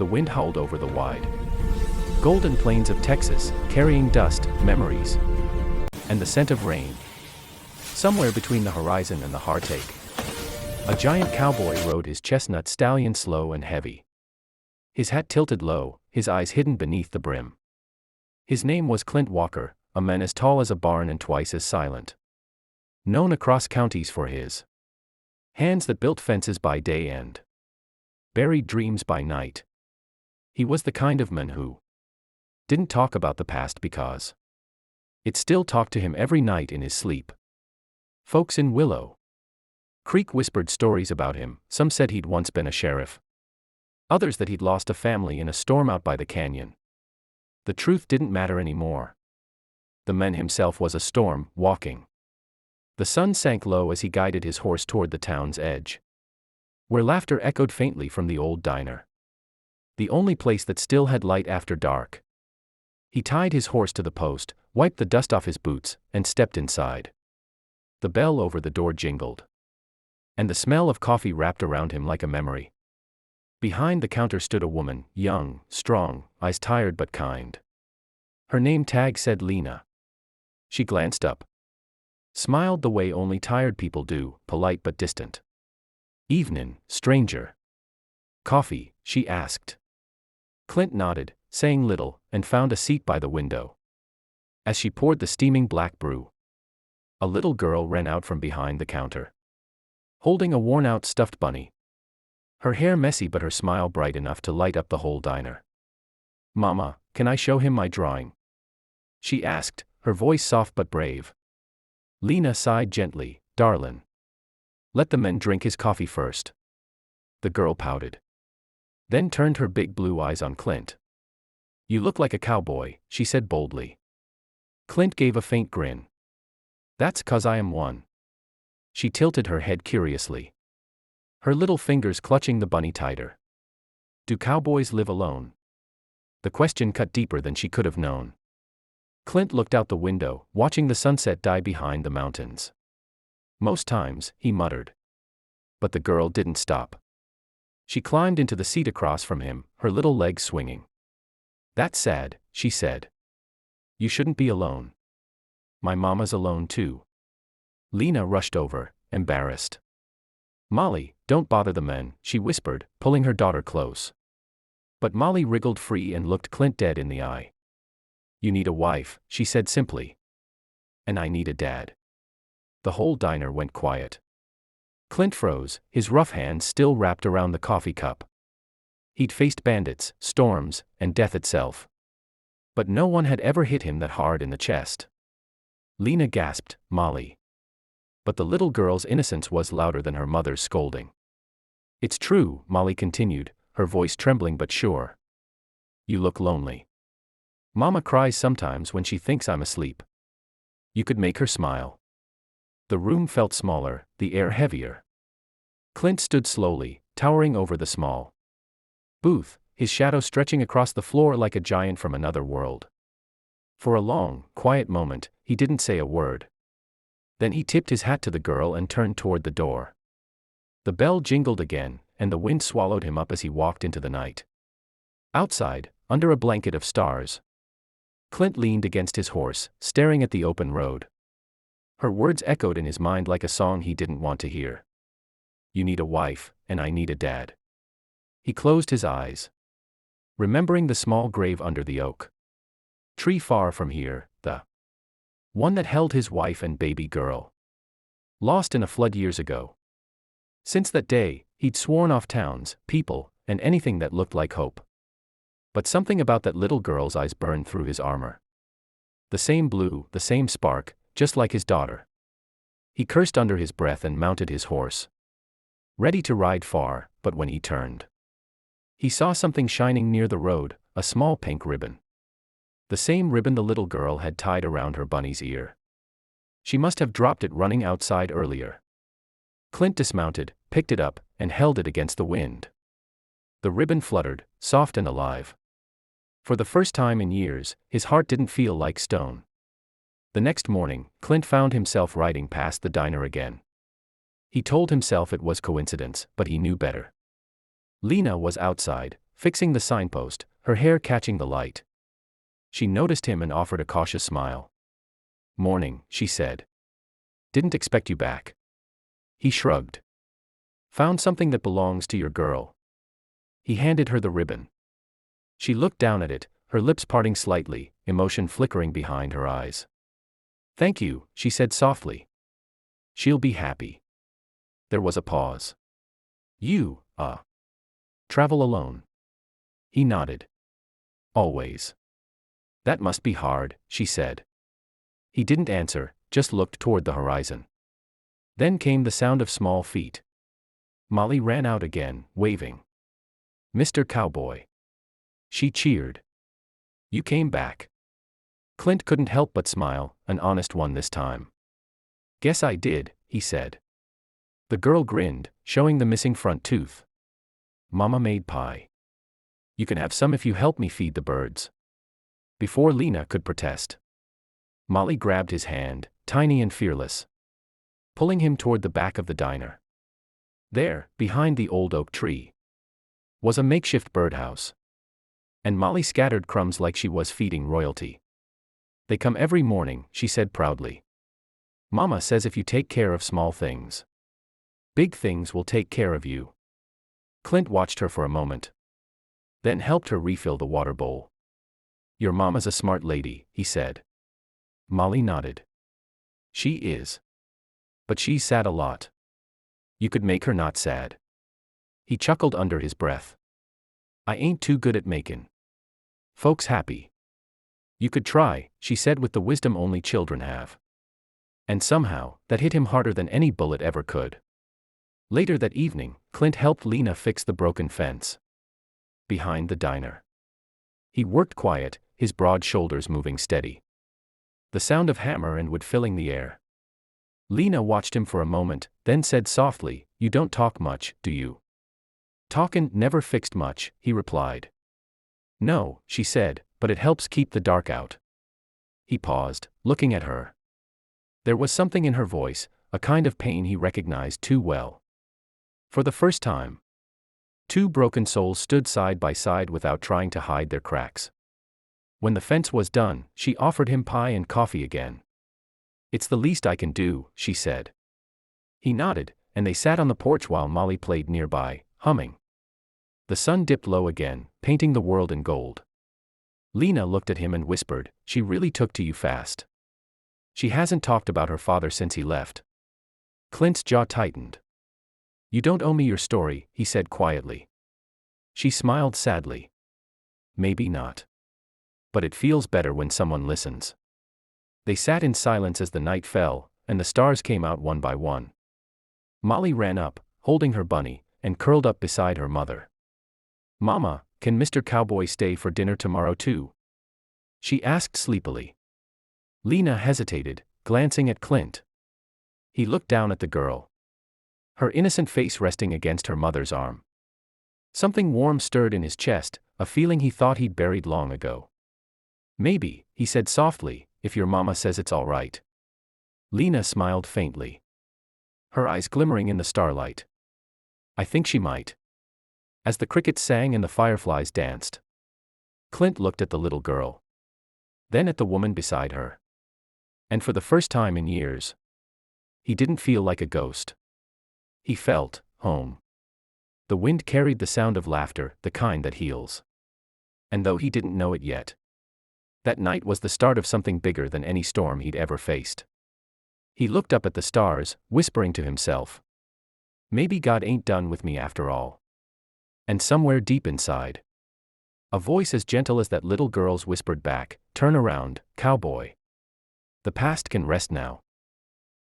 the wind howled over the wide, golden plains of Texas, carrying dust, memories, and the scent of rain. Somewhere between the horizon and the heartache, a giant cowboy rode his chestnut stallion slow and heavy. His hat tilted low, his eyes hidden beneath the brim. His name was Clint Walker, a man as tall as a barn and twice as silent. Known across counties for his hands that built fences by day and buried dreams by night. He was the kind of man who didn't talk about the past because it still talked to him every night in his sleep. Folks in Willow Creek whispered stories about him. Some said he'd once been a sheriff. Others that he'd lost a family in a storm out by the canyon. The truth didn't matter anymore. The man himself was a storm, walking. The sun sank low as he guided his horse toward the town's edge, where laughter echoed faintly from the old diner, the only place that still had light after dark. He tied his horse to the post, wiped the dust off his boots, and stepped inside. The bell over the door jingled, and the smell of coffee wrapped around him like a memory. Behind the counter stood a woman, young, strong, eyes tired but kind. Her name tag said Lena. She glanced up, smiled the way only tired people do, polite but distant. "Evenin', stranger. Coffee?" she asked. Clint nodded, saying little, and found a seat by the window. As she poured the steaming black brew, a little girl ran out from behind the counter, holding a worn-out stuffed bunny. Her hair messy but her smile bright enough to light up the whole diner. "Mama, can I show him my drawing?" she asked, her voice soft but brave. Lena sighed gently. "Darlin', let the man drink his coffee first." The girl pouted, then turned her big blue eyes on Clint. "You look like a cowboy," she said boldly. Clint gave a faint grin. "That's 'cause I am one." She tilted her head curiously, her little fingers clutching the bunny tighter. "Do cowboys live alone?" The question cut deeper than she could have known. Clint looked out the window, watching the sunset die behind the mountains. "Most times," he muttered. But the girl didn't stop. She climbed into the seat across from him, her little legs swinging. "That's sad," she said. "You shouldn't be alone." "My mama's alone too." Lena rushed over, embarrassed. "Molly, don't bother the men," she whispered, pulling her daughter close. But Molly wriggled free and looked Clint dead in the eye. "You need a wife," she said simply. "And I need a dad." The whole diner went quiet. Clint froze, his rough hands still wrapped around the coffee cup. He'd faced bandits, storms, and death itself, but no one had ever hit him that hard in the chest. Lena gasped, "Molly." But the little girl's innocence was louder than her mother's scolding. "It's true," Molly continued, her voice trembling but sure. "You look lonely. Mama cries sometimes when she thinks I'm asleep. You could make her smile." The room felt smaller, the air heavier. Clint stood slowly, towering over the small booth, his shadow stretching across the floor like a giant from another world. For a long, quiet moment, he didn't say a word. Then he tipped his hat to the girl and turned toward the door. The bell jingled again, and the wind swallowed him up as he walked into the night. Outside, under a blanket of stars, Clint leaned against his horse, staring at the open road. Her words echoed in his mind like a song he didn't want to hear. "You need a wife, and I need a dad." He closed his eyes, remembering the small grave under the oak tree far from here, the one that held his wife and baby girl, lost in a flood years ago. Since that day, he'd sworn off towns, people, and anything that looked like hope. But something about that little girl's eyes burned through his armor. The same blue, the same spark, just like his daughter. He cursed under his breath and mounted his horse, ready to ride far, but when he turned, he saw something shining near the road, a small pink ribbon. The same ribbon the little girl had tied around her bunny's ear. She must have dropped it running outside earlier. Clint dismounted, picked it up, and held it against the wind. The ribbon fluttered, soft and alive. For the first time in years, his heart didn't feel like stone. The next morning, Clint found himself riding past the diner again. He told himself it was coincidence, but he knew better. Lena was outside, fixing the signpost, her hair catching the light. She noticed him and offered a cautious smile. "Morning," she said. "Didn't expect you back." He shrugged. "Found something that belongs to your girl." He handed her the ribbon. She looked down at it, her lips parting slightly, emotion flickering behind her eyes. "Thank you," she said softly. "She'll be happy." There was a pause. "You, travel alone?" He nodded. "Always." "That must be hard," she said. He didn't answer, just looked toward the horizon. Then came the sound of small feet. Molly ran out again, waving. "Mr. Cowboy." She cheered. "You came back." Clint couldn't help but smile, an honest one this time. "Guess I did," he said. The girl grinned, showing the missing front tooth. "Mama made pie. You can have some if you help me feed the birds." Before Lena could protest, Molly grabbed his hand, tiny and fearless, pulling him toward the back of the diner. There, behind the old oak tree, was a makeshift birdhouse. And Molly scattered crumbs like she was feeding royalty. "They come every morning," she said proudly. "Mama says if you take care of small things, big things will take care of you." Clint watched her for a moment, then helped her refill the water bowl. "Your mama's a smart lady," he said. Molly nodded. "She is. But she's sad a lot. You could make her not sad." He chuckled under his breath. "I ain't too good at makin' folks happy." "You could try," she said with the wisdom only children have. And somehow, that hit him harder than any bullet ever could. Later that evening, Clint helped Lena fix the broken fence behind the diner. He worked quiet, his broad shoulders moving steady, the sound of hammer and wood filling the air. Lena watched him for a moment, then said softly, "You don't talk much, do you?" "Talkin' never fixed much," he replied. "No," she said, "but it helps keep the dark out." He paused, looking at her. There was something in her voice, a kind of pain he recognized too well. For the first time, two broken souls stood side by side without trying to hide their cracks. When the fence was done, she offered him pie and coffee again. "It's the least I can do," she said. He nodded, and they sat on the porch while Molly played nearby, humming. The sun dipped low again, painting the world in gold. Lena looked at him and whispered, "She really took to you fast. She hasn't talked about her father since he left." Clint's jaw tightened. "You don't owe me your story," he said quietly. She smiled sadly. "Maybe not. But it feels better when someone listens." They sat in silence as the night fell, and the stars came out one by one. Molly ran up, holding her bunny, and curled up beside her mother. "Mama, can Mr. Cowboy stay for dinner tomorrow too?" she asked sleepily. Lena hesitated, glancing at Clint. He looked down at the girl, her innocent face resting against her mother's arm. Something warm stirred in his chest, a feeling he thought he'd buried long ago. "Maybe," he said softly, "if your mama says it's all right." Lena smiled faintly, her eyes glimmering in the starlight. "I think she might." As the crickets sang and the fireflies danced, Clint looked at the little girl, then at the woman beside her. And for the first time in years, he didn't feel like a ghost. He felt home. The wind carried the sound of laughter, the kind that heals. And though he didn't know it yet, that night was the start of something bigger than any storm he'd ever faced. He looked up at the stars, whispering to himself, "Maybe God ain't done with me after all." And somewhere deep inside, a voice as gentle as that little girl's whispered back, "Turn around, cowboy. The past can rest now."